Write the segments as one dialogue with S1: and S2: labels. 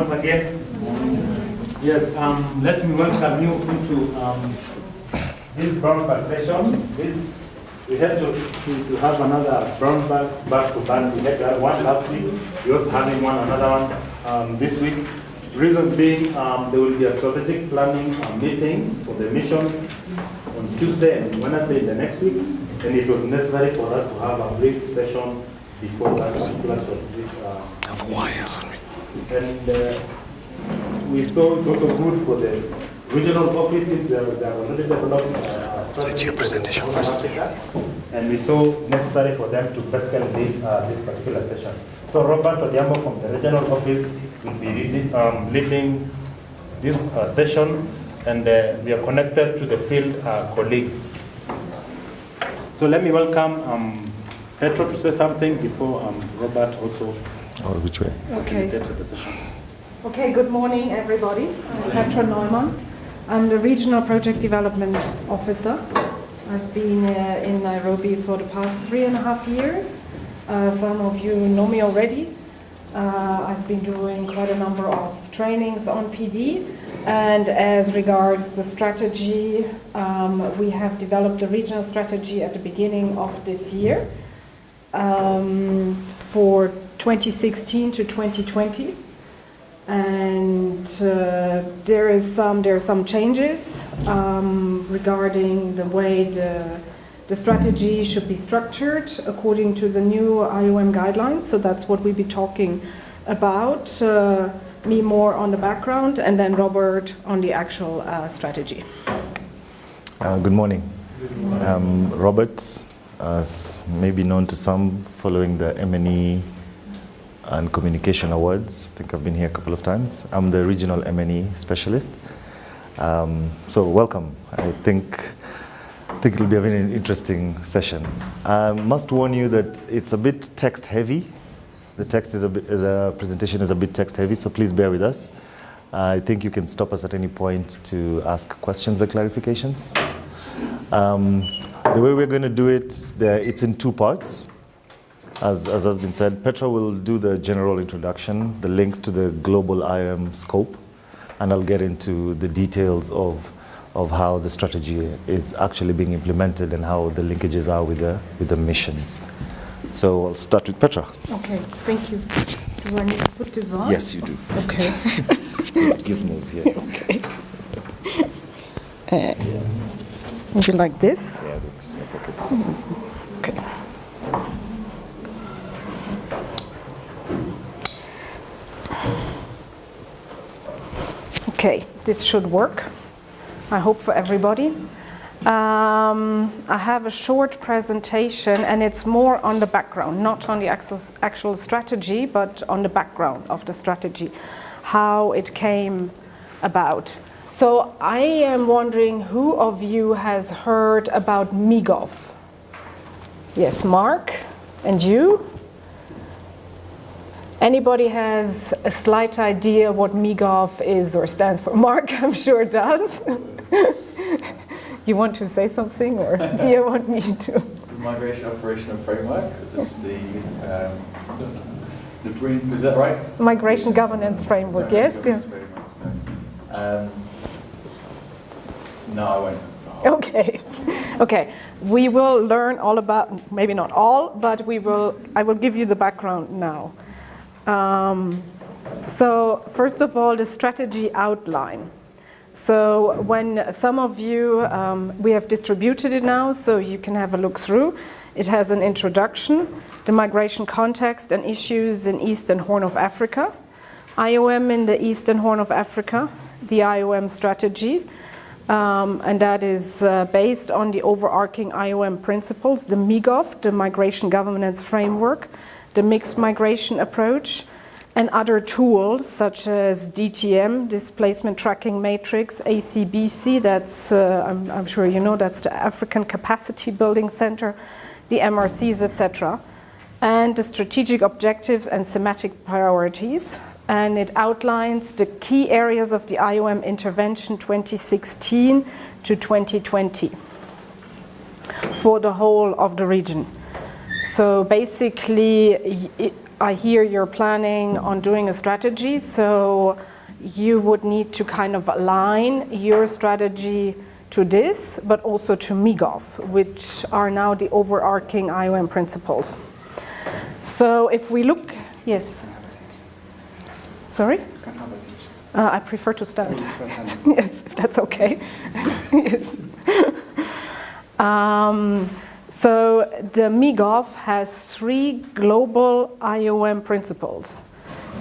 S1: Once again, yes, let me welcome you into this brown bag session. We had to have another brown bag back to back. We had one last week. We're also having another one this week. Reason being, there will be a strategic planning meeting for the mission on Tuesday and Wednesday the next week, and it was necessary for us to have a brief session before that particular strategic and we saw it's also good for the regional offices. They are already developed.
S2: So it's your presentation first.
S1: And we saw necessary for them to basically lead this particular session. So Robert Odiambo from the regional office will be leading this session, and we are connected to the field colleagues. So let me welcome Petro to say something before Robert also.
S2: Or which way?
S3: Okay.
S1: The session.
S3: Okay, good morning, everybody. I'm Petra Neumann. I'm the Regional Project Development Officer. I've been in Nairobi for the past 3.5 years. Some of you know me already. I've been doing quite a number of trainings on PD. And as regards the strategy, we have developed a regional strategy at the beginning of this year for 2016 to 2020. And there are some changes regarding the way the strategy should be structured according to the new IOM guidelines. So that's what we'll be talking about. Me more on the background, and then Robert on the actual strategy.
S2: Good morning. Robert, as maybe known to some, following the M&E and Communication Awards. I think I've been here a couple of times. I'm the regional M&E specialist. So welcome. I think it'll be a very interesting session. I must warn you that it's a bit text heavy. The presentation is a bit text heavy, so please bear with us. I think you can stop us at any point to ask questions or clarifications. The way we're going to do it, it's in two parts. As has been said, Petra will do the general introduction, the links to the global IOM scope, and I'll get into the details of how the strategy is actually being implemented and how the linkages are with the missions. So I'll start with Petra.
S3: Okay, thank you. Do I need to put this on?
S2: Yes, you do.
S3: Okay.
S2: Gizmos here.
S3: Okay. Would you like this?
S2: Yeah, that's okay.
S3: Okay. Okay, this should work, I hope, for everybody. I have a short presentation, and it's more on the background, not on the actual strategy, but on the background of the strategy, how it came about. So I am wondering who of you has heard about MIGOV? Yes, Mark, and you? Anybody has a slight idea what MIGOV is or stands for? Mark, I'm sure does. You want to say something, or you want me to?
S4: The Migration Operational Framework. It's the is that right?
S3: Migration Governance Framework, yes.
S4: Governance Framework, so. No, I won't. Okay. We will learn all about, maybe not all, but I will give you the background now. So first of all, the strategy outline. So when some of you, we have distributed it now, so you can have a look through. It has an introduction, the migration context and issues in Eastern Horn of Africa, IOM in the Eastern Horn of Africa, the IOM strategy, and that is based on the overarching IOM principles, the MIGOV, the Migration Governance Framework, the mixed migration approach, and other tools such as DTM, Displacement Tracking Matrix, ACBC, that's, I'm sure you know, that's the African Capacity Building Center, the MRCs, etc., and the strategic objectives and thematic priorities. And it outlines the key areas of the IOM intervention 2016 to 2020 for the whole of the region. So basically, I hear you're planning on doing a strategy, so you would need to kind of align your strategy to this, but also to MIGOV, which are now the overarching IOM principles. So if we look, yes. Sorry? I prefer to stand. Yes, if that's okay. Yes. So the MIGOV has 3 global IOM principles.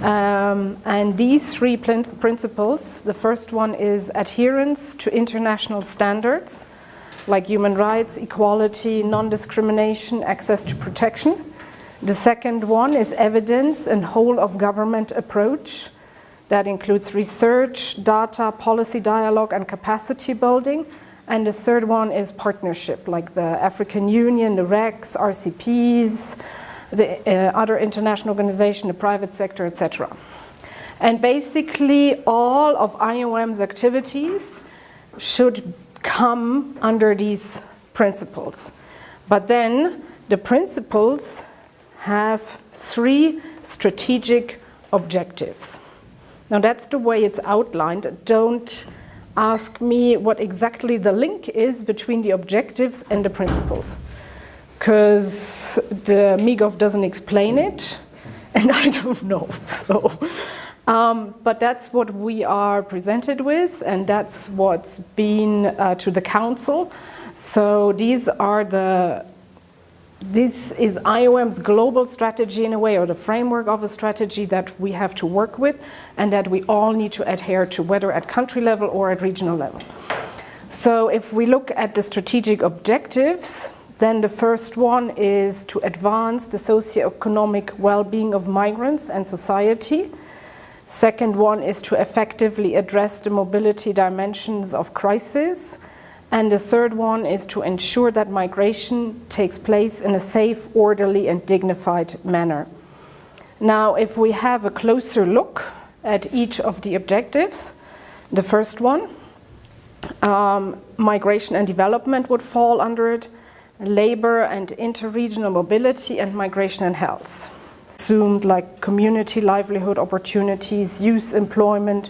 S4: And these 3 principles, the first one is adherence to international standards, like human rights, equality, non-discrimination, access to protection. The second one is evidence and whole of government approach. That includes research, data, policy dialogue, and capacity building. And the third one is partnership, like the African Union, the RECs, RCPs, the other international organizations, the private sector, etc. And basically all of IOM's activities should come under these principles. But then the principles have 3 strategic objectives. Now that's the way it's outlined. Don't ask me what exactly the link is between the objectives and the principles, because the MIGOV doesn't explain it, and I don't know. So, but that's what we are presented with, and that's what's been to the council. So this is IOM's global strategy in a way, or the framework of a strategy that we have to work with and that we all need to adhere to, whether at country level or at regional level. So if we look at the strategic objectives, then the first one is to advance the socio-economic well-being of migrants and society. Second one is to effectively address the mobility dimensions of crisis. And the third one is to ensure that migration takes place in a safe, orderly, and dignified manner. Now, if we have a closer look at each of the objectives, the first one, migration and development would fall under it, labor and interregional mobility, and migration and health. Assumed like community livelihood opportunities, youth employment,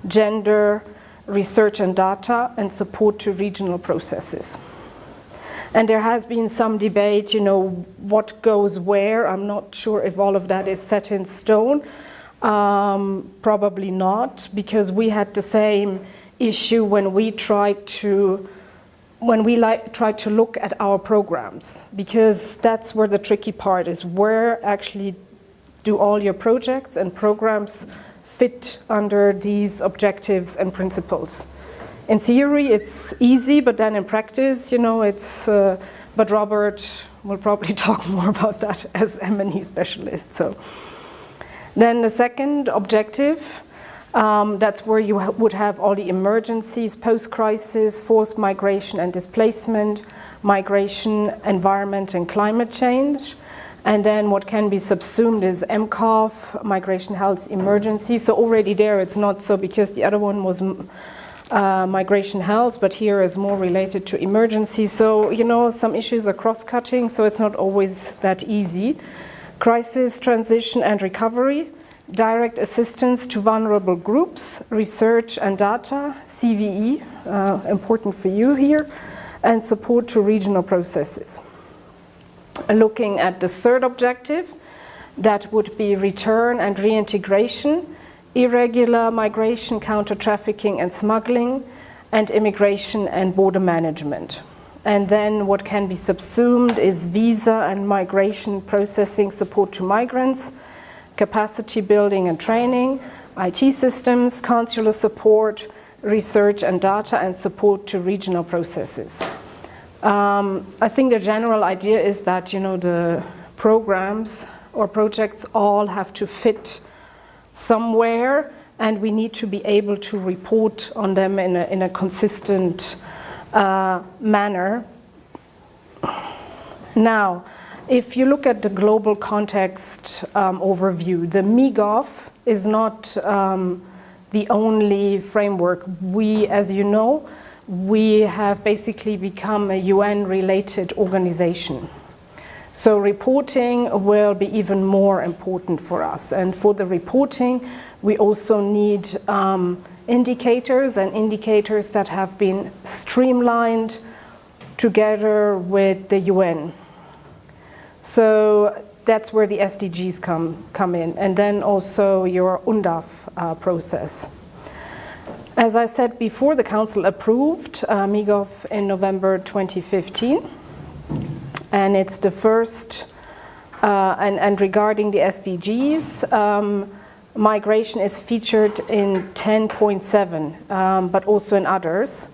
S4: gender, research and data, and support to regional processes. And there has been some debate, what goes where. I'm not sure if all of that is set in stone. Probably not, because we had the same issue when we tried to look at our programs, because that's where the tricky part is. Where actually do all your projects and programs fit under these objectives and principles? In theory, it's easy, but then in practice, it's. But Robert will probably talk more about that as M&E specialist. So, then the second objective, that's where you would have all the emergencies, post-crisis, forced migration and displacement, migration, environment, and climate change. And then what can be subsumed is MCOV, migration health emergency. So already there it's not so, because the other one was migration health, but here is more related to emergency. So, some issues are cross-cutting, so it's not always that easy. Crisis, transition and recovery, direct assistance to vulnerable groups, research and data, CVE, important for you here, and support to regional processes. Looking at the third objective, that would be return and reintegration, irregular migration, counter-trafficking and smuggling, and immigration and border management. And then what can be subsumed is visa and migration processing support to migrants, capacity building and training, IT systems, consular support, research and data, and support to regional processes. I think the general idea is that, the programs or projects all have to fit somewhere, and we need to be able to report on them in a consistent manner. Now, if you look at the global context overview, the MIGOV is not the only framework. We, as you know, we have basically become a UN-related organization. So reporting will be even more important for us. And for the reporting, we also need indicators, and indicators that have been streamlined together with the UN. So that's where the SDGs come in, and then also your UNDAF process. As I said before, the Council approved MIGOV in November 2015, and it's the first, and regarding the SDGs, migration is featured in 10.7, but also in others.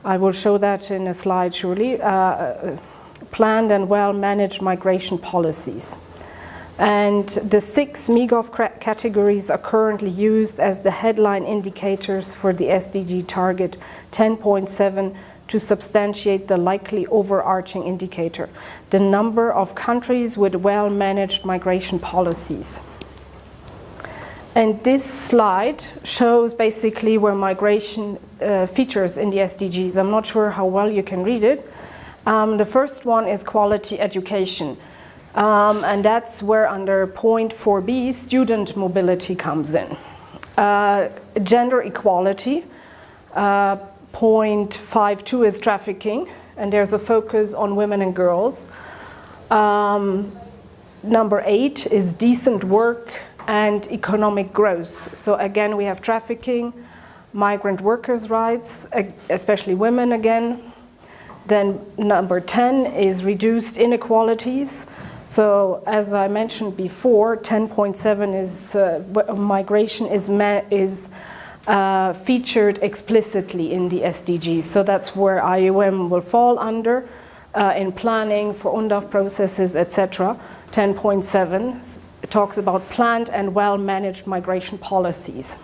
S4: I will show that in a slide shortly. Planned and well-managed migration policies. And the 6 MIGOV categories are currently used as the headline indicators for the SDG target 10.7 to substantiate the likely overarching indicator, the number of countries with well-managed migration policies. And this slide shows basically where migration features in the SDGs. I'm not sure how well you can read it. The first one is quality education. And that's where under point 4b, student mobility comes in. Gender equality, point 5.2 is trafficking, and there's a focus on women and girls. Number 8 is decent work and economic growth. So again, we have trafficking, migrant workers' rights, especially women again. Then number 10 is reduced inequalities. So as I mentioned before, 10.7 is migration is featured explicitly in the SDGs. So that's where IOM will fall under in planning for UNDAF processes, etc. 10.7 talks about planned and well-managed migration policies.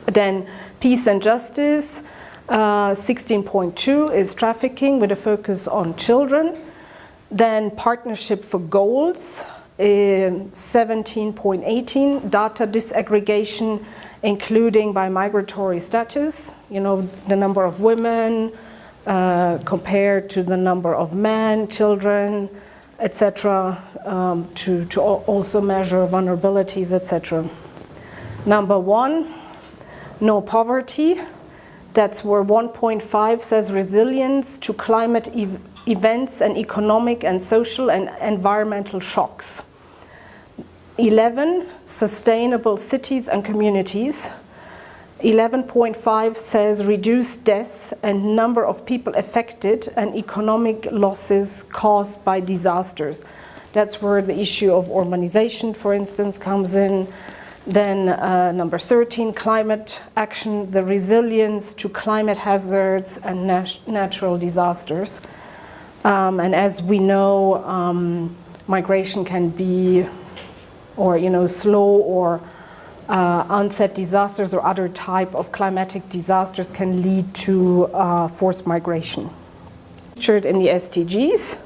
S4: Then peace and justice, 16.2 is trafficking with a focus on children. Then partnership for goals, 17.18, data disaggregation, including by migratory status, you know, the number of women compared to the number of men, children, etc., to also measure vulnerabilities, etc. Number 1, no poverty. That's where 1.5 says resilience to climate events and economic and social and environmental shocks. 11, sustainable cities and communities. 11.5 says reduce deaths and number of people affected and economic losses caused by disasters. That's where the issue of urbanization, for instance, comes in. Then number 13, climate action, the resilience to climate hazards and natural disasters. And as we know, migration can be, or slow or onset disasters or other type of climatic disasters can lead to forced migration. Featured in the SDGs,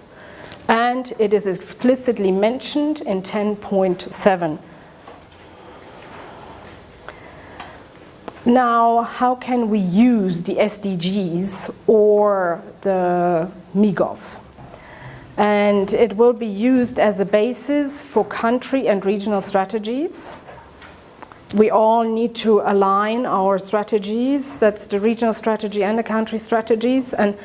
S4: and it is explicitly mentioned in 10.7. Now, how can we use the SDGs or the MIGOV? And it will be used as a basis for country and regional strategies. We all need to align our strategies. That's the regional strategy and the country strategies. And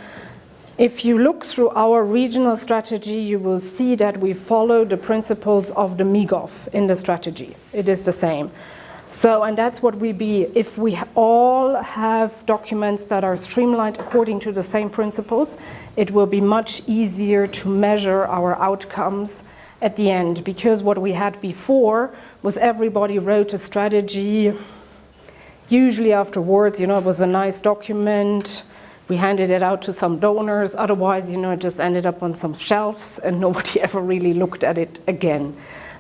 S4: if you look through our regional strategy, you will see that we follow the principles of the MIGOV in the strategy. It is the same. So, and that's what if we all have documents that are streamlined according to the same principles, it will be much easier to measure our outcomes at the end. Because what we had before was everybody wrote a strategy, usually afterwards, it was a nice document, we handed it out to some donors, otherwise, it just ended up on some shelves and nobody ever really looked at it again.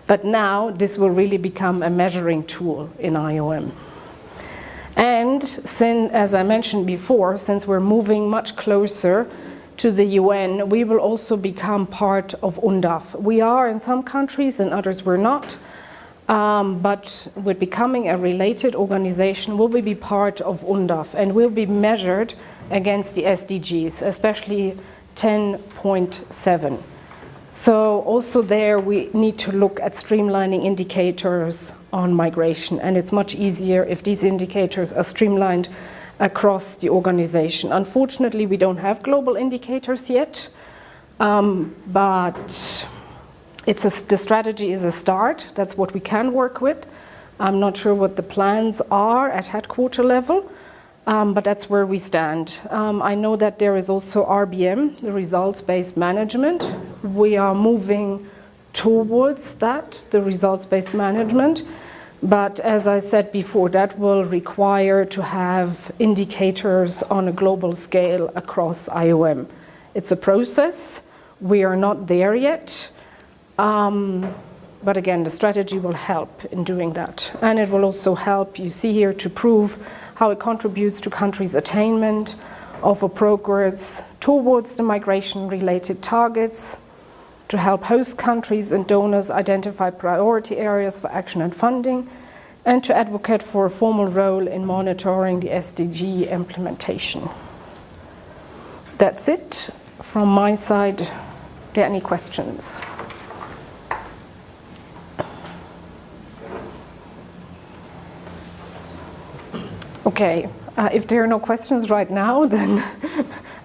S4: But now this will really become a measuring tool in IOM. And as I mentioned before, since we're moving much closer to the UN, we will also become part of UNDAF. We are in some countries and others we're not. But with becoming a related organization, will we be part of UNDAF and will be measured against the SDGs, especially 10.7. So also there we need to look at streamlining indicators on migration, and it's much easier if these indicators are streamlined across the organization. Unfortunately, we don't have global indicators yet, but the strategy is a start. That's what we can work with. I'm not sure what the plans are at headquarter level, but that's where we stand. I know that there is also RBM, the results-based management. We are moving towards that, the results-based management. But as I said before, that will require to have indicators on a global scale across IOM. It's a process. We are not there yet. But again, the strategy will help in doing that. And it will also help, you see here, to prove how it contributes to countries' attainment of a progress towards the migration-related targets, to help host countries and donors identify priority areas for action and funding, and to advocate for a formal role in monitoring the SDG implementation. That's it from my side. Are there any questions? Okay, if there are no questions right now, then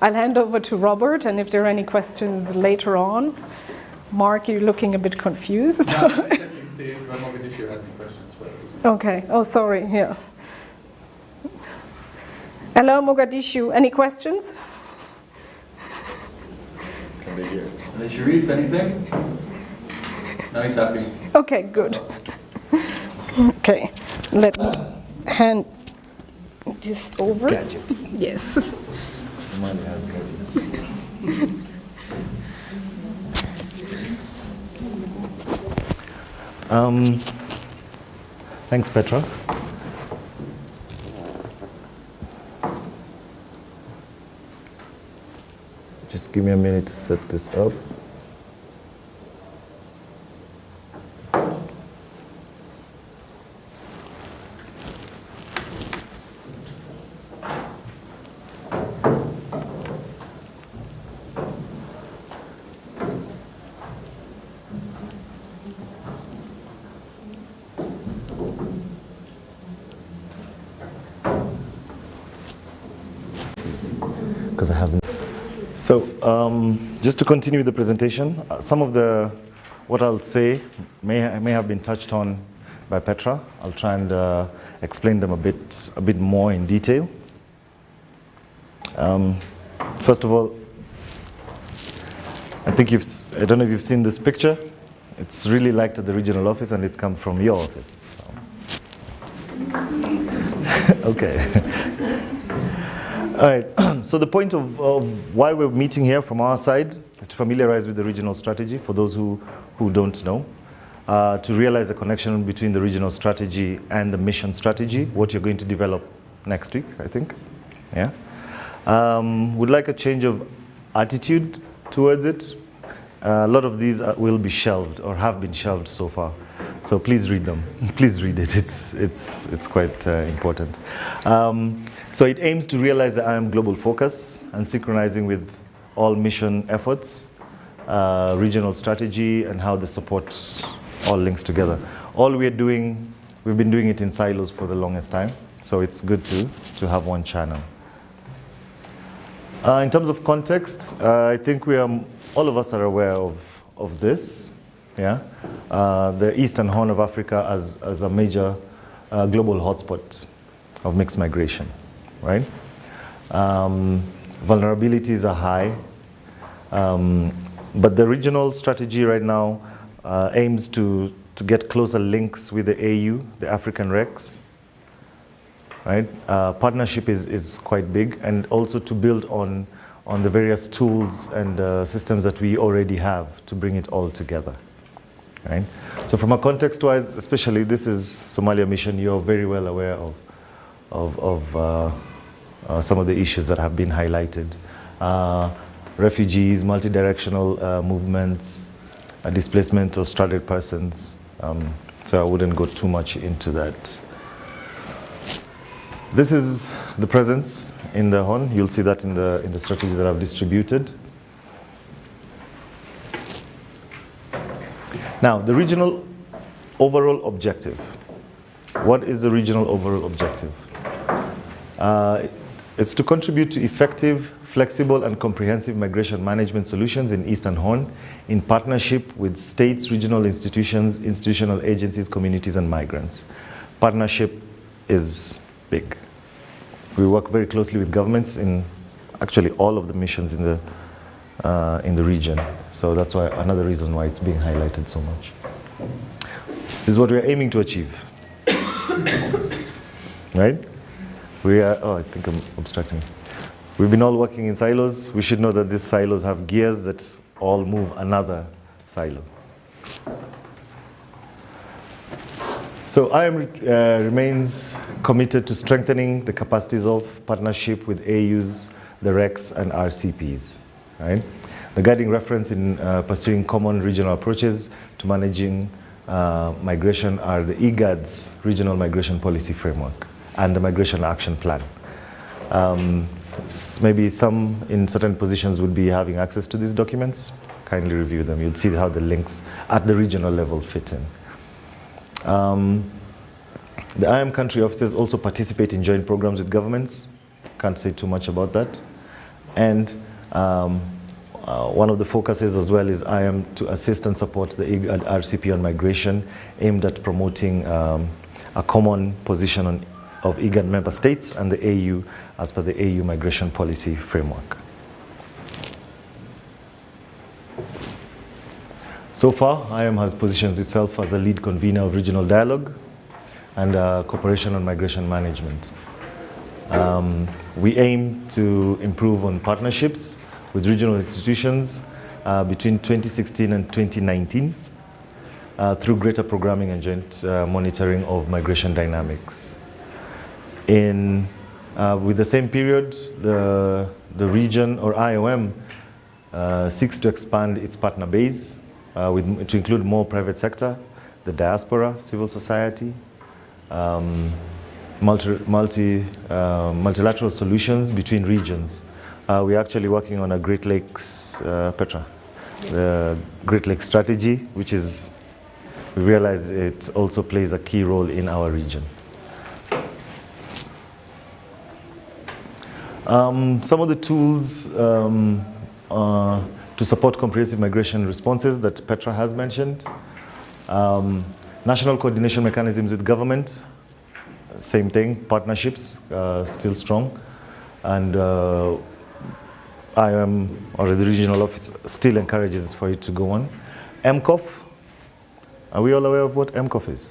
S4: I'll hand over to Robert, and if there are any questions later on. Mark, you're looking a bit confused.
S5: No, I'm just checking to see if Mogadishu had any questions.
S4: Okay, oh sorry, yeah. Hello Mogadishu, any questions?
S5: Can they hear? Sharif, anything? No, he's happy.
S4: Okay, good. Okay, let me hand this over.
S2: Gadgets.
S4: Yes.
S2: Somalia has gadgets. Thanks, Petra. Just give me a minute to set this up. Because I haven't. So just to continue the presentation, some of what I'll say may have been touched on by Petra. I'll try and explain them a bit more in detail. First of all, I don't know if you've seen this picture. It's really liked at the regional office, and it's come from your office. Okay. All right, so the point of why we're meeting here from our side is to familiarize with the regional strategy for those who don't know, to realize the connection between the regional strategy and the mission strategy, what you're going to develop next week, I think. Yeah. Would like a change of attitude towards it. A lot of these will be shelved or have been shelved so far. So please read them. Please read it. It's quite important. So it aims to realize the IOM global focus and synchronizing with all mission efforts, regional strategy, and how the support all links together. All we've been doing it in silos for the longest time. So it's good to have one channel. In terms of context, I think all of us are aware of this. Yeah, the Eastern Horn of Africa as a major global hotspot of mixed migration, right? Vulnerabilities are high, but the regional strategy right now aims to get closer links with the AU, the African RECs, right? Partnership is quite big, and also to build on the various tools and systems that we already have to bring it all together. Right? So from a context-wise, especially this is Somalia Mission, you're very well aware of some of the issues that have been highlighted. Refugees, multi-directional movements, displacement of stranded persons. So I wouldn't go too much into that. This is the presence in the Horn. You'll see that in the strategies that I've distributed. Now, the regional overall objective. What is the regional overall objective? It's to contribute to effective, flexible, and comprehensive migration management solutions in Eastern Horn in partnership with states, regional institutions, institutional agencies, communities, and migrants. Partnership is big. We work very closely with governments in actually all of the missions in the region. So that's why another reason why it's being highlighted so much. This is what we are aiming to achieve. Right? I think I'm obstructing. We've been all working in silos. We should know that these silos have gears that all move another silo. So IOM remains committed to strengthening the capacities of partnership with AUs, the RECs, and RCPs. Right? The guiding reference in pursuing common regional approaches to managing migration are the IGAD's Regional Migration Policy Framework and the Migration Action Plan. Maybe some in certain positions would be having access to these documents. Kindly review them. You'll see how the links at the regional level fit in. The IOM country offices also participate in joint programs with governments. Can't say too much about that. And one of the focuses as well is IOM to assist and support the IGAD RCP on migration, aimed at promoting a common position of IGAD member states and the AU as per the AU Migration Policy Framework. So far, IOM has positioned itself as a lead convener of regional dialogue and cooperation on migration management. We aim to improve on partnerships with regional institutions between 2016 and 2019 through greater programming and joint monitoring of migration dynamics. With the same period, the region or IOM seeks to expand its partner base to include more private sector, the diaspora, civil society, multilateral solutions between regions. We're actually working on a Great Lakes, Petra, the Great Lakes strategy, which is, we realize it also plays a key role in our region. Some of the tools to support comprehensive migration responses that Petra has mentioned. National coordination mechanisms with government, same thing, partnerships, still strong. And IOM, or the regional office, still encourages for it to go on. MCOF, are we all aware of what MCOF is?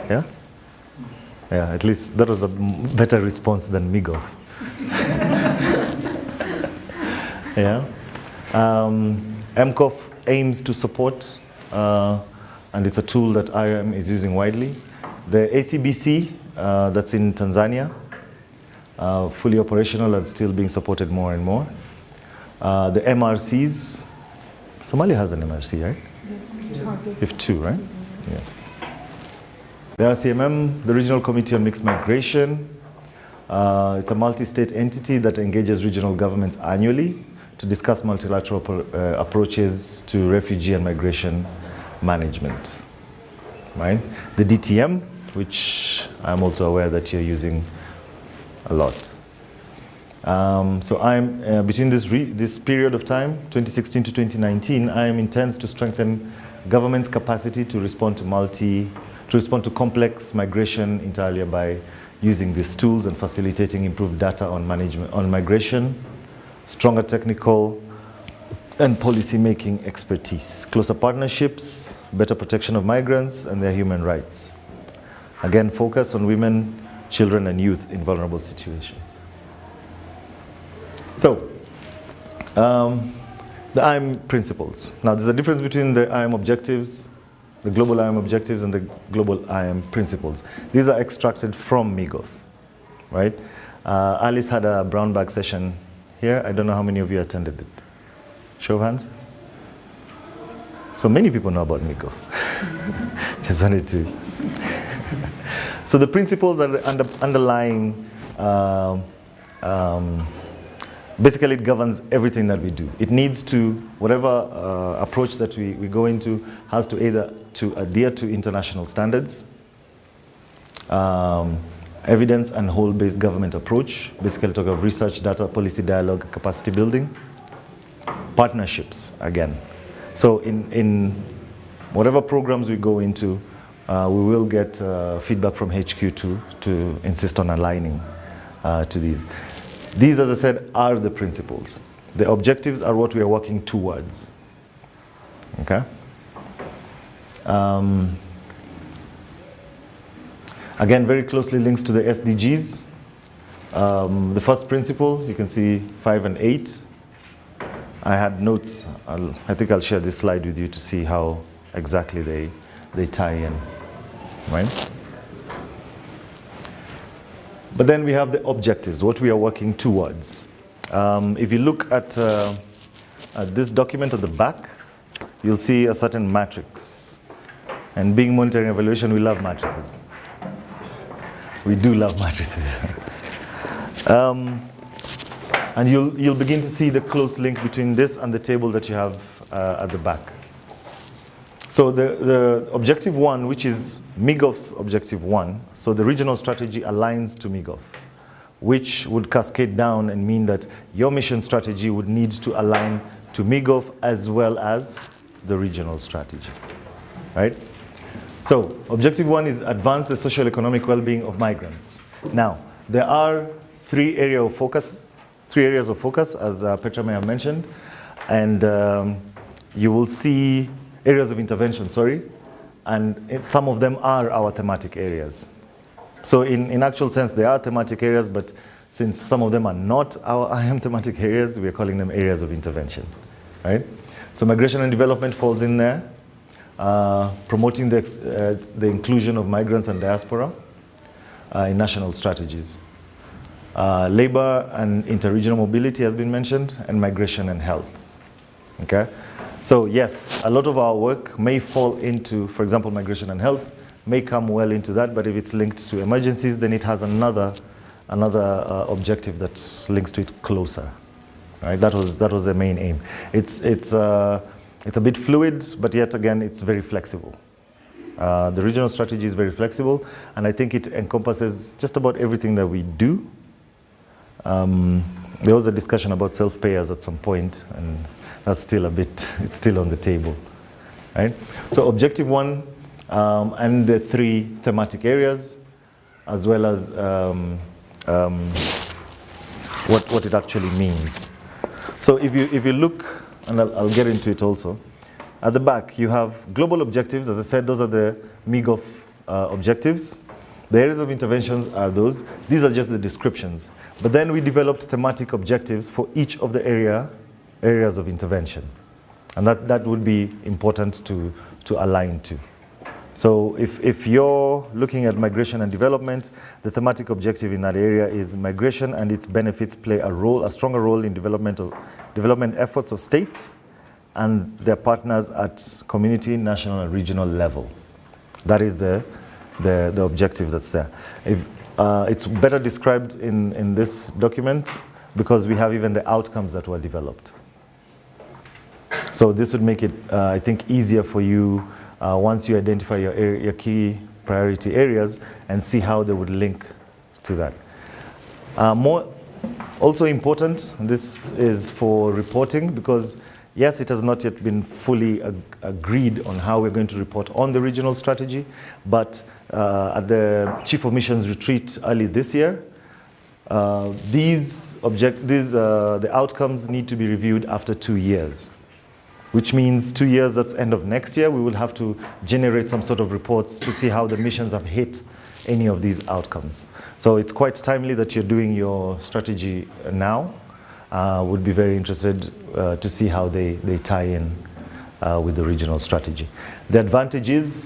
S2: Yeah? Yeah, at least that was a better response than MIGOF. Yeah. MCOF aims to support, and it's a tool that IOM is using widely. The ACBC, that's in Tanzania, fully operational and still being supported more and more. The MRCs, Somalia has an MRC, right? You have two, right? Yeah. The RCMM, the Regional Committee on Mixed Migration, it's a multi-state entity that engages regional governments annually to discuss multilateral approaches to refugee and migration management. Right? The DTM, which I'm also aware that you're using a lot. So I'm between this period of time, 2016 to 2019, IOM intends to strengthen government's capacity to respond to complex migration inter alia by using these tools and facilitating improved data on migration, stronger technical and policy-making expertise, closer partnerships, better protection of migrants and their human rights. Again, focus on women, children, and youth in vulnerable situations. So, the IOM principles. Now, there's a difference between the IOM objectives, the global IOM objectives, and the global IOM principles. These are extracted from MIGOF, right? Alice had a brown bag session here. I don't know how many of you attended it. Show of hands. So many people know about MIGOF. Just wanted to. So the principles are the underlying basically it governs everything that we do. It needs to, whatever approach that we go into, has to either to adhere to international standards, evidence and whole-based government approach, basically talk of research, data, policy, dialogue, capacity building, partnerships, again. So in whatever programs we go into, we will get feedback from HQ to insist on aligning to these. These, as I said, are the principles. The objectives are what we are working towards. Okay? Again, very closely links to the SDGs. The first principle, you can see 5 and 8. I had notes. I think I'll share this slide with you to see how exactly they tie in, right? But then we have the objectives, what we are working towards. If you look at this document at the back, you'll see a certain matrix. And being monitoring evaluation, we love matrices. We do love matrices. And you'll begin to see the close link between this and the table that you have at the back. So the objective 1, which is MIGOF's objective 1, so the regional strategy aligns to MIGOF, which would cascade down and mean that your mission strategy would need to align to MIGOF as well as the regional strategy, right? So objective 1 is advance the socio-economic well-being of migrants. Now, there are three areas of focus, as Petra may have mentioned, and you will see areas of intervention, and some of them are our thematic areas. So in actual sense, they are thematic areas, but since some of them are not our Iom thematic areas, we're calling them areas of intervention, right? So migration and development falls in there, promoting the inclusion of migrants and diaspora in national strategies. Labor and interregional mobility has been mentioned, and migration and health, okay? So yes, a lot of our work may fall into, for example, migration and health, may come well into that, but if it's linked to emergencies, then it has another objective that links to it closer, right? That was the main aim. It's a bit fluid, but yet again, it's very flexible. The regional strategy is very flexible, and I think it encompasses just about everything that we do. There was a discussion about self-payers at some point, and that's still it's still on the table, right? So objective 1 and the 3 thematic areas, as well as what it actually means. So if you look, and I'll get into it also, at the back you have global objectives. As I said, those are the MIGOF objectives. The areas of interventions are those. These are just the descriptions. But then we developed thematic objectives for each of the areas of intervention. And that would be important to align to. So if you're looking at migration and development, the thematic objective in that area is migration and its benefits play a stronger role in development efforts of states and their partners at community, national, and regional level. That is the objective that's there. It's better described in this document because we have even the outcomes that were developed. So this would make it, I think, easier for you once you identify your key priority areas and see how they would link to that. Also important, this is for reporting, because yes, it has not yet been fully agreed on how we're going to report on the regional strategy, but at the Chief of Missions retreat early this year, the outcomes need to be reviewed after 2 years, which means 2 years, that's end of next year, we will have to generate some sort of reports to see how the missions have hit any of these outcomes. So it's quite timely that you're doing your strategy now. Would be very interested to see how they tie in with the regional strategy. The advantage is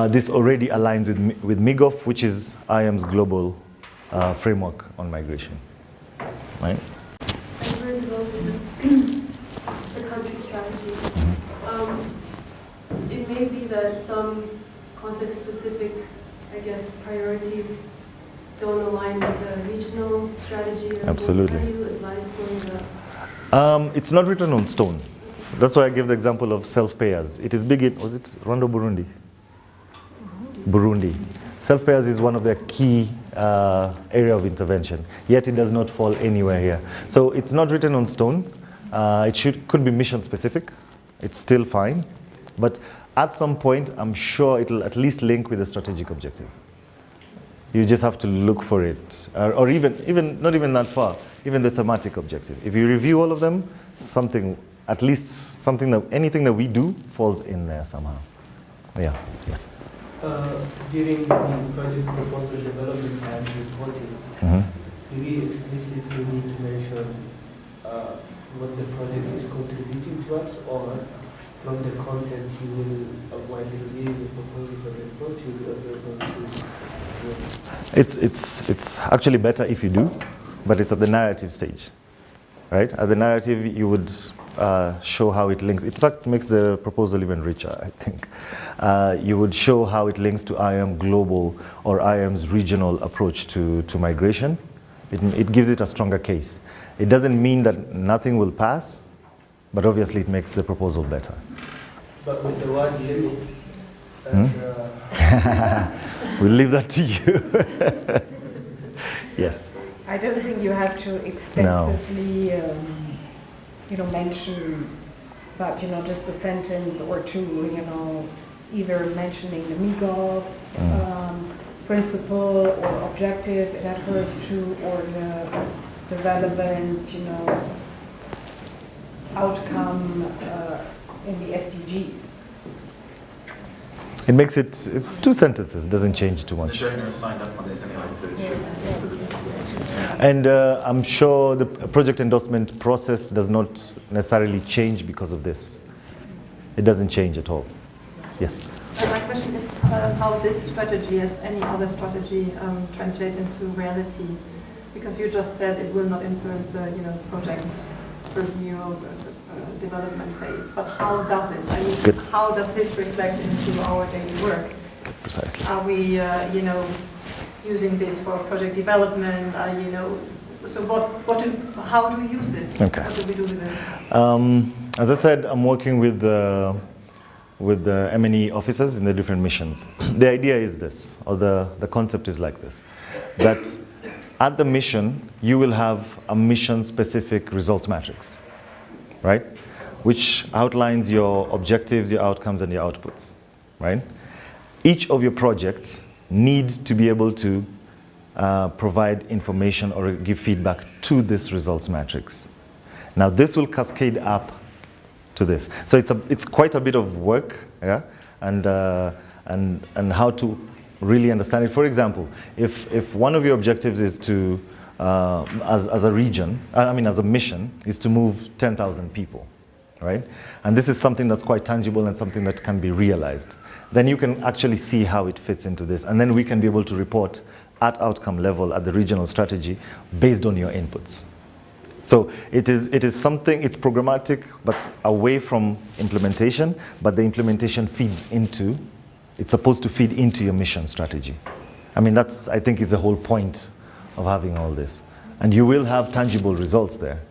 S2: this already aligns with MIGOF, which is IOM's global framework on migration, right?
S6: Very well with the country strategy. It may be that some context-specific, I guess, priorities don't align with the regional strategy? Or
S2: Absolutely.
S6: What do you advise going about?
S2: It's not written on stone. That's why I gave the example of self-payers. It is big in, was it Rwanda, Burundi? Burundi. Self-payers is one of their key area of intervention, yet it does not fall anywhere here. So it's not written on stone. Could be mission specific. It's still fine. But at some point, I'm sure it'll at least link with the strategic objective. You just have to look for it, or even not even that far, even the thematic objective. If you review all of them, anything that we do falls in there somehow. Yeah, yes.
S7: During the project proposal development and reporting, do we explicitly need to mention what the project is contributing to us, or from the content you will, while reviewing the proposal for the report, you will be able to?
S2: It's actually better if you do, but it's at the narrative stage, right? At the narrative, you would show how it links. In fact, makes the proposal even richer, I think. You would show how it links to Iom global or Iom's regional approach to migration. It gives it a stronger case. It doesn't mean that nothing will pass, but obviously it makes the proposal better.
S7: But with the word limit,
S2: We'll leave that to you. Yes.
S4: I don't think you have to extensively, mention, but just a sentence or two, either mentioning the MIGOV principle or objective it adheres to, or the relevant, outcome in the SDGs.
S2: It makes it's two sentences, it doesn't change too much.
S5: They're going to sign up on this anyway, so it should.
S2: And I'm sure the project endorsement process does not necessarily change because of this. It doesn't change at all. Yes?
S8: My question is how this strategy, as any other strategy, translates into reality. Because you just said it will not influence the project review or the development phase. But how does it? I mean,
S2: Good.
S8: how does this reflect into our daily work?
S2: Precisely.
S8: Are we, using this for project development? So how do we use this?
S2: Okay.
S8: What do we do with this?
S2: As I said, I'm working with the M&E officers in the different missions. The idea is this, or the concept is like this, that at the mission, you will have a mission-specific results matrix, right? Which outlines your objectives, your outcomes, and your outputs, right? Each of your projects needs to be able to provide information or give feedback to this results matrix. Now, this will cascade up to this. So it's quite a bit of work, yeah, and how to really understand it. For example, if one of your objectives is to, as a region, as a mission, is to move 10,000 people, right? And this is something that's quite tangible and something that can be realized. Then you can actually see how it fits into this, and then we can be able to report at outcome level at the regional strategy based on your inputs. So it is something, it's programmatic, but away from implementation, but the implementation it's supposed to feed into your mission strategy. I think is the whole point of having all this. And you will have tangible results there.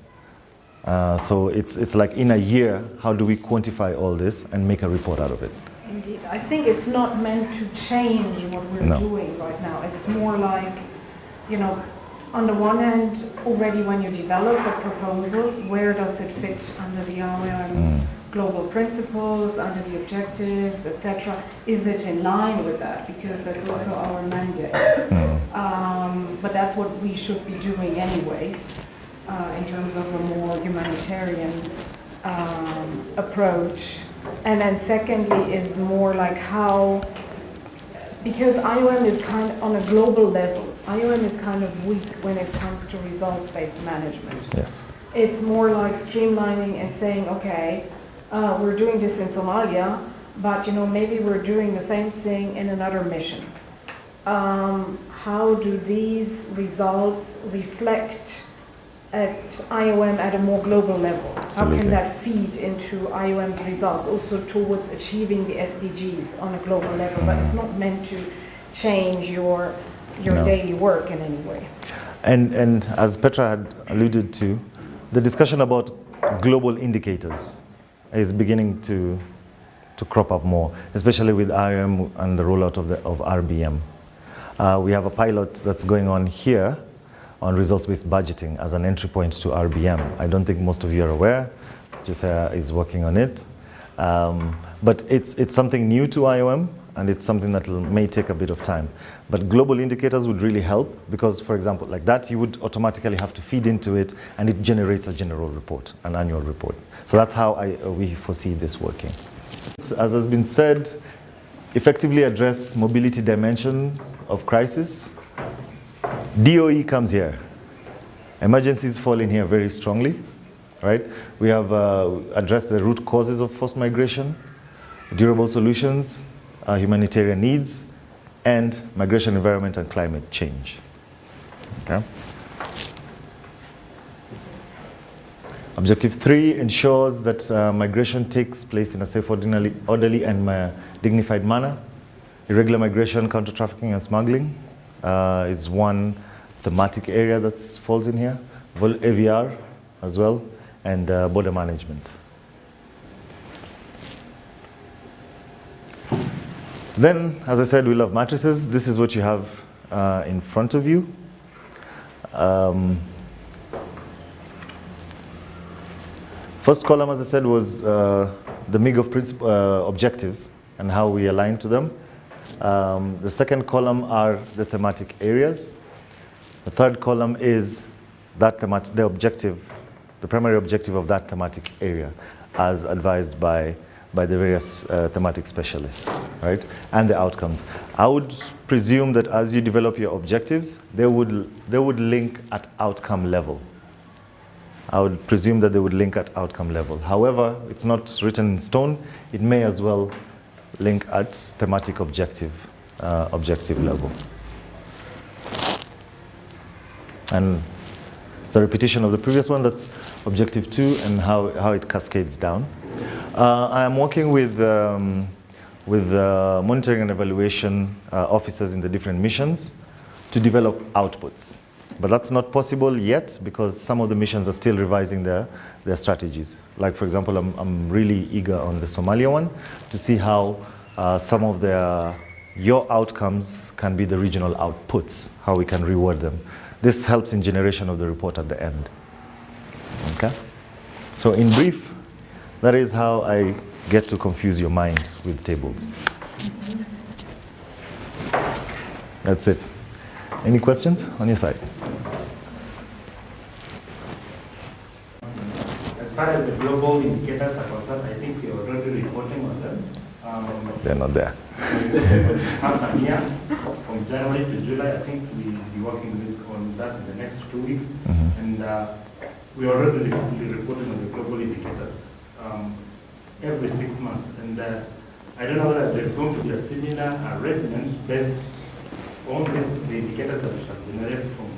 S2: So it's like in a year, how do we quantify all this and make a report out of it?
S4: Indeed. I think it's not meant to change what we're doing right now. It's more like, on the one hand, already when you develop a proposal, where does it fit under the Iom global principles, under the objectives, etc.? Is it in line with that? Because that's also our mandate. But that's what we should be doing anyway, in terms of a more humanitarian approach. And then secondly is more like how, because Iom is kind of on a global level, Iom is kind of weak when it comes to results-based management.
S2: Yes.
S4: It's more like streamlining and saying, okay, we're doing this in Somalia, but maybe we're doing the same thing in another mission. How do these results reflect at Iom at a more global level?
S2: Absolutely.
S4: How can that feed into Iom's results, also towards achieving the SDGs on a global level? But it's not meant to change your your
S2: No.
S4: daily work in any way.
S2: And as Petra had alluded to, the discussion about global indicators is beginning to crop up more, especially with IOM and the rollout of RBM. We have a pilot that's going on here on results-based budgeting as an entry point to RBM. I don't think most of you are aware. Josiah is working on it. But it's something new to IOM, and it's something that may take a bit of time. But global indicators would really help because, for example, like that, you would automatically have to feed into it, and it generates a general report, an annual report. So that's how we foresee this working. As has been said, effectively address mobility dimension of crisis. DOE comes here. Emergencies fall in here very strongly, right? We have addressed the root causes of forced migration, durable solutions, humanitarian needs, and migration, environment, and climate change. Okay. Objective 3 ensures that migration takes place in a safe, orderly and dignified manner. Irregular migration, counter-trafficking and smuggling is one thematic area that falls in here. AVR as well, and border management. Then, as I said, we love matrices. This is what you have in front of you. First column, as I said, was the MIG of objectives and how we align to them. The second column are the thematic areas. The third column is that the objective, the primary objective of that thematic area, as advised by the various thematic specialists, right? And the outcomes. I would presume that as you develop your objectives, they would link at outcome level. I would presume that they would link at outcome level. However, it's not written in stone. It may as well link at thematic objective level. And it's a repetition of the previous one. That's objective 2 and how it cascades down. I am working with monitoring and evaluation officers in the different missions to develop outputs. But that's not possible yet because some of the missions are still revising their strategies. Like, for example, I'm really eager on the Somalia one to see how some of your outcomes can be the regional outputs, how we can reward them. This helps in generation of the report at the end. Okay? So in brief, that is how I get to confuse your mind with tables. That's it. Any questions on your side?
S1: As far as the global indicators are concerned, I think we are already reporting on them.
S2: They're not there.
S1: Happen here from January to July. I think we'll be working on that in the next 2 weeks.
S2: Mm-hmm.
S1: And we are already reporting on the global indicators every 6 months. And I don't know whether there's going to be a similar arrangement based on the indicators that we shall generate from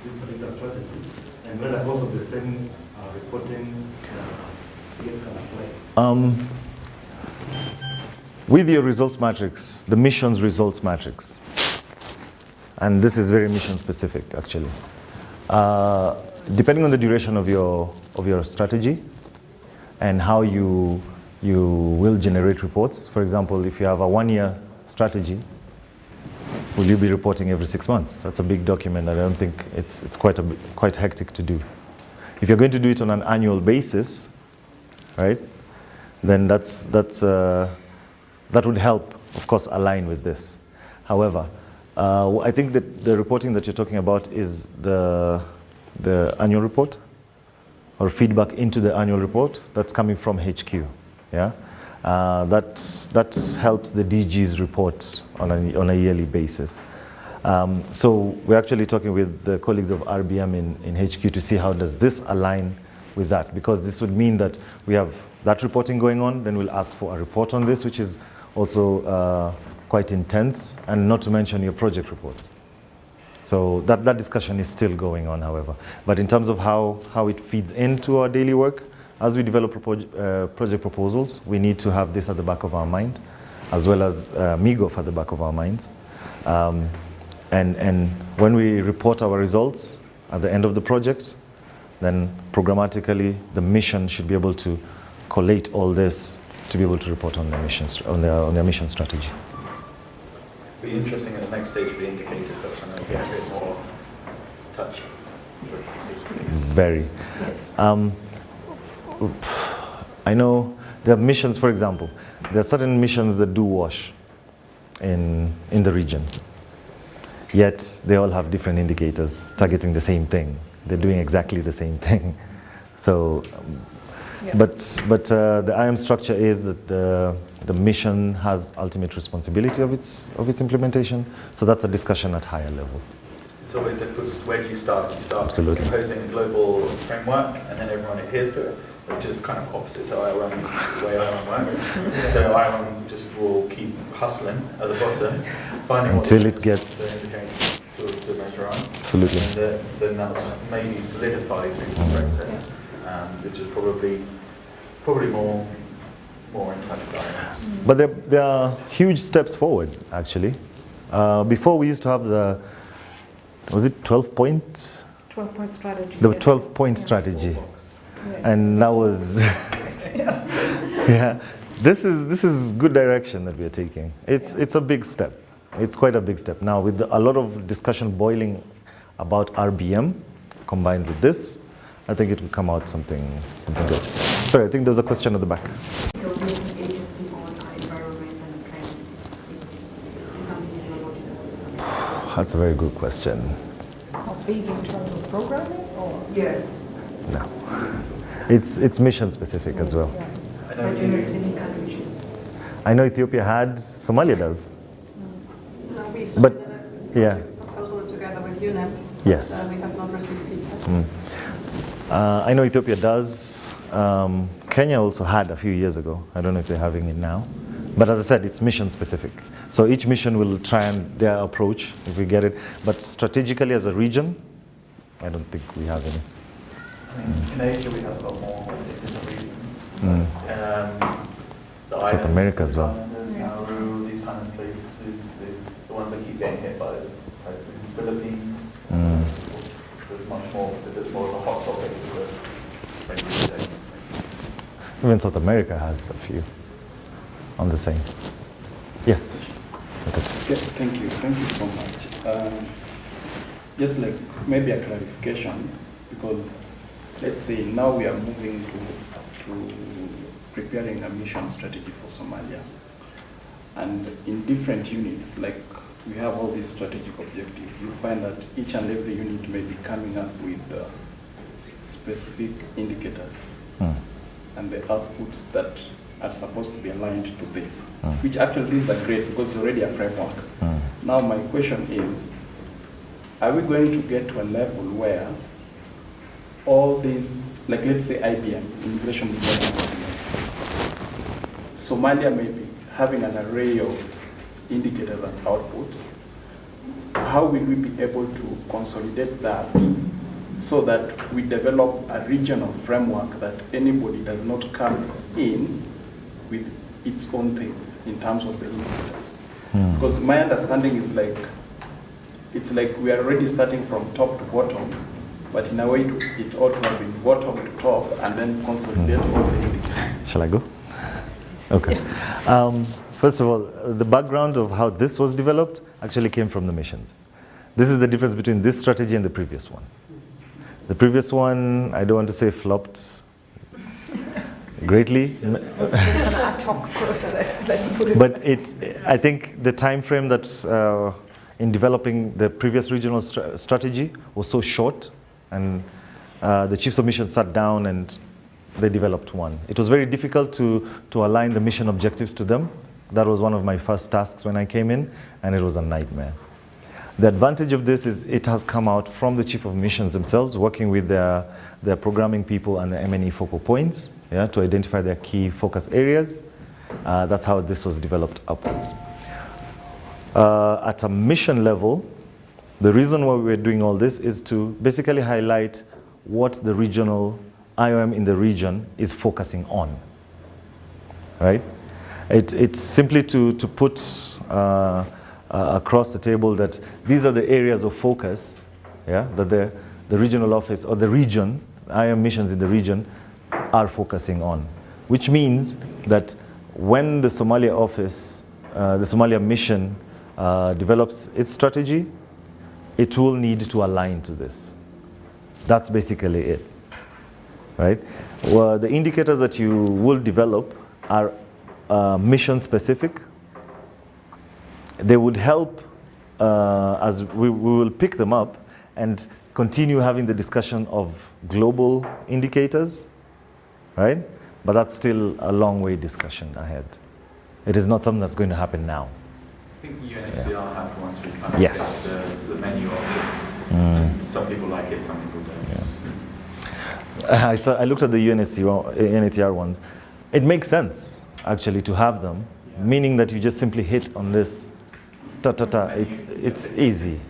S1: this particular strategy, and whether also the same reporting can apply.
S2: With your results matrix, the mission's results matrix, and this is very mission specific actually. Depending on the duration of your strategy and how you will generate reports. For example, if you have a 1-year strategy, will you be reporting every 6 months? That's a big document. I don't think it's quite hectic to do. If you're going to do it on an annual basis, right? Then that would help, of course, align with this. However, I think that the reporting that you're talking about is the annual report or feedback into the annual report that's coming from HQ. Yeah, that helps the DGs report on a yearly basis. So we're actually talking with the colleagues of RBM in HQ to see how does this align with that, because this would mean that we have that reporting going on, then we'll ask for a report on this, which is also quite intense, and not to mention your project reports. So that discussion is still going on, however. But in terms of how it feeds into our daily work, as we develop project proposals, we need to have this at the back of our mind, as well as MIGOF at the back of our minds. And when we report our results at the end of the project, then programmatically the mission should be able to collate all this to be able to report on their missions, on their mission strategy.
S5: Be interesting in the next stage for the indicators. That's when they'll get a bit more touch.
S2: Very. I know there are missions, for example, there are certain missions that do WASH in the region. Yet they all have different indicators targeting the same thing. They're doing exactly the same thing. So, but the Iom structure is that the mission has ultimate responsibility of its implementation. So that's a discussion at higher level.
S5: It's always difficult. Where do you start? You start
S2: Absolutely.
S5: proposing a global framework, and then everyone adheres to it, which is kind of opposite to IOM's way IOM works. So IOM just will keep hustling at the bottom, finding
S2: until it gets
S5: to measure on.
S2: Absolutely.
S5: And then that's maybe solidified through the process, which is probably more in touch with IOM.
S2: But there are huge steps forward, actually. Before we used to have was it 12 points?
S3: 12-point strategy.
S2: The 12-point strategy. And that was, yeah, this is good direction that we are taking. It's a big step. It's quite a big step. Now, with a lot of discussion boiling about RBM combined with this, I think it will come out something good. Sorry, I think there's a question at the back.
S6: Agency on environment and climate is something you know what.
S2: That's a very good question.
S3: How big in terms of programming? Or?
S6: Yeah.
S2: No. It's mission specific as well.
S5: I know you,
S2: I know Ethiopia had, Somalia does.
S8: No, we
S2: But,
S8: submitted
S2: yeah.
S8: a proposal together with UNEP.
S2: Yes.
S8: We have not received feedback.
S2: I know Ethiopia does. Kenya also had a few years ago. I don't know if they're having it now. But as I said, it's mission specific. So each mission will try and their approach, if we get it. But strategically as a region, I don't think we have any.
S5: in Asia we have a lot more different regions. The
S2: South
S5: islands,
S2: America as well.
S5: Nauru, these kind of places, the ones that keep getting hit by the Philippines. There's much more, because it's more of a hot topic for the regulations.
S2: Even South America has a few on the same. Yes. That's it.
S9: Yeah, thank you so much. Just like maybe a clarification, because let's say now we are moving to preparing a mission strategy for Somalia. And in different units, like we have all these strategic objectives, you find that each and every unit may be coming up with specific indicators and the outputs that are supposed to be aligned to this, which actually these are great because it's already a framework. Now my question is, are we going to get to a level where all these, like let's say IBM, Immigration Development, Somalia may be having an array of indicators and outputs. How will we be able to consolidate that so that we develop a regional framework that anybody does not come in with its own things in terms of the indicators? Because my understanding is like, it's like we are already starting from top to bottom, but in a way it ought to have been bottom to top and then consolidate all the indicators.
S2: Shall I go? Okay. First of all, the background of how this was developed actually came from the missions. This is the difference between this strategy and the previous one. The previous one, I don't want to say flopped greatly. But I think the time frame that's in developing the previous regional strategy was so short, and the chiefs of mission sat down and they developed one. It was very difficult to align the mission objectives to them. That was one of my first tasks when I came in, and it was a nightmare. The advantage of this is it has come out from the chief of missions themselves, working with their programming people and the M&E focal points, to identify their key focus areas. That's how this was developed upwards. At a mission level, the reason why we're doing all this is to basically highlight what the regional IOM in the region is focusing on, right? It's simply to put across the table that these are the areas of focus, yeah, that the regional office or the region, Iom missions in the region are focusing on, which means that when the Somalia office, the Somalia mission develops its strategy, it will need to align to this. That's basically it, right? Well, the indicators that you will develop are mission specific. They would help as we will pick them up and continue having the discussion of global indicators, right? But that's still a long way discussion ahead. It is not something that's going to happen now.
S5: I think UNHCR have one to kind of
S2: Yes.
S5: get the menu options. And some people like it, some people don't.
S2: I looked at the UNHCR ones. It makes sense, actually, to have them, meaning that you just simply hit on this, it's easy.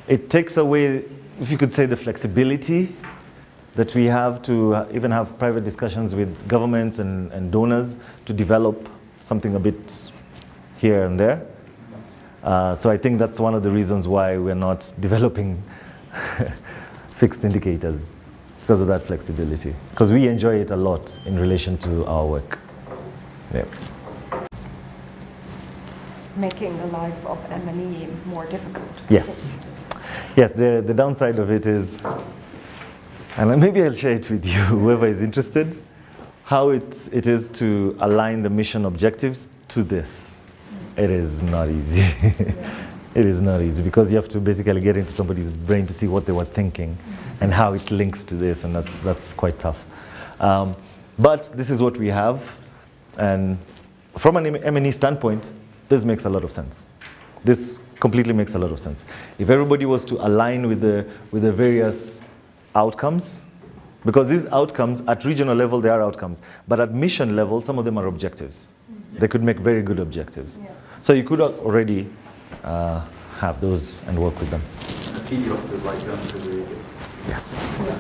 S2: It takes away, if you could say, the flexibility that we have to even have private discussions with governments and donors to develop something a bit here and there. So I think that's one of the reasons why we're not developing fixed indicators, because of that flexibility. Because we enjoy it a lot in relation to our work. Yeah.
S4: Making the life of M&E more difficult.
S2: Yes. Yes, the downside of it is, and maybe I'll share it with you, whoever is interested, how it is to align the mission objectives to this. It is not easy. It is not easy, because you have to basically get into somebody's brain to see what they were thinking and how it links to this, and that's quite tough. But this is what we have, and from an M&E standpoint, this makes a lot of sense. This completely makes a lot of sense. If everybody was to align with the various outcomes, because these outcomes at regional level, they are outcomes, but at mission level, some of them are objectives. They could make very good objectives.
S4: Yeah.
S2: So you could already have those and work with them.
S5: The PD officers like them because they get
S2: Yes.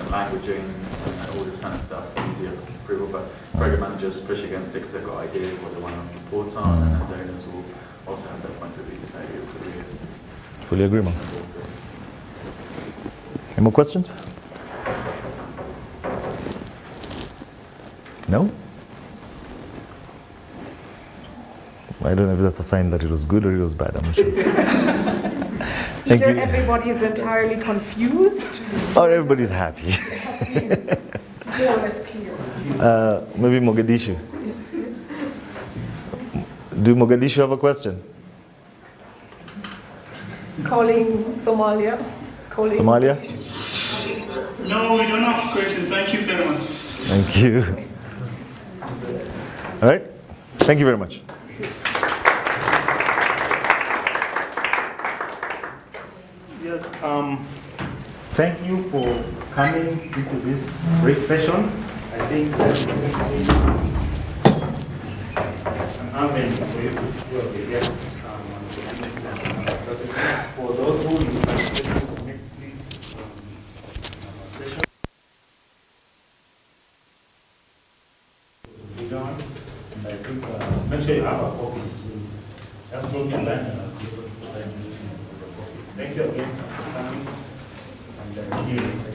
S5: languaging and all this kind of stuff, easier approval, but program managers push against it because they've got ideas of what they want to report on, and then donors will also have their point of view. So it's really
S2: Fully agree, man. Any more questions? No? I don't know if that's a sign that it was good or it was bad, I'm not sure. Thank
S4: Either
S2: you.
S4: everybody is entirely confused,
S2: Or everybody's happy.
S4: more or less clear.
S2: Maybe Mogadishu. Do Mogadishu have a question?
S4: Calling Somalia. Calling
S2: Somalia?
S10: No, we don't have questions. Thank you very much.
S2: Thank you. All right. Thank you very much.
S1: Yes, thank you for coming into this great session. I think that's an avenue for you to be guests. For those who will participate next week's session, and I think make sure you have a copy. Just drop your line and I'll give it to you. Thank you again for coming, and see you next time.